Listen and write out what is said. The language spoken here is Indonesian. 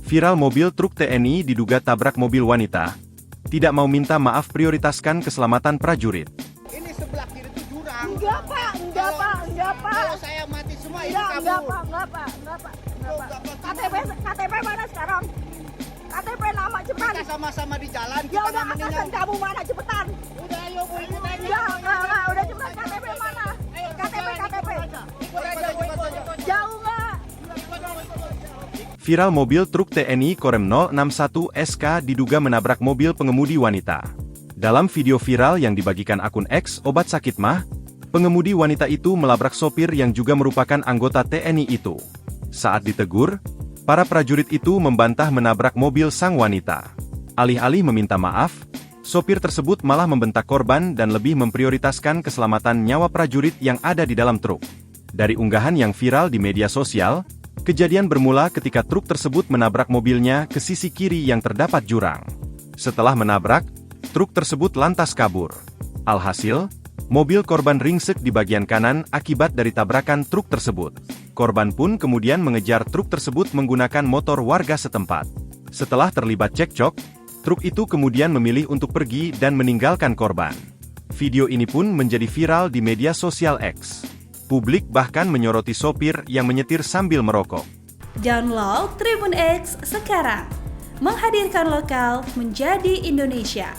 Viral mobil truk TNI diduga tabrak mobil wanita. Tidak mau minta maaf prioritaskan keselamatan prajurit. Ini sebelah kiri itu jurang. Enggak pak, enggak pak, enggak pak. Kalau saya mati semua ini Enggak, kabur. enggak pak, enggak pak, enggak pak. KTP mana sekarang? KTP nama cepetan. Kita sama-sama di jalan. Ya kita udah nggak mendingan. atasan kamu mana cepetan? Udah ayo Bu, ikut aja. Enggak, udah cepetan KTP mana? KTP. Ikut aja Bu, ikut aja. Jauh enggak? Viral mobil truk TNI Korem 061 SK diduga menabrak mobil pengemudi wanita. Dalam video viral yang dibagikan akun X Obat Sakit Mah, pengemudi wanita itu melabrak sopir yang juga merupakan anggota TNI itu. Saat ditegur, para prajurit itu membantah menabrak mobil sang wanita. Alih-alih meminta maaf, sopir tersebut malah membentak korban dan lebih memprioritaskan keselamatan nyawa prajurit yang ada di dalam truk. Dari unggahan yang viral di media sosial, kejadian bermula ketika truk tersebut menabrak mobilnya ke sisi kiri yang terdapat jurang. Setelah menabrak, truk tersebut lantas kabur. Alhasil, mobil korban ringsek di bagian kanan akibat dari tabrakan truk tersebut. Korban pun kemudian mengejar truk tersebut menggunakan motor warga setempat. Setelah terlibat cekcok, truk itu kemudian memilih untuk pergi dan meninggalkan korban. Video ini pun menjadi viral di media sosial X. Publik bahkan menyoroti sopir yang menyetir sambil merokok. Download Tribun X sekarang, menghadirkan lokal menjadi Indonesia.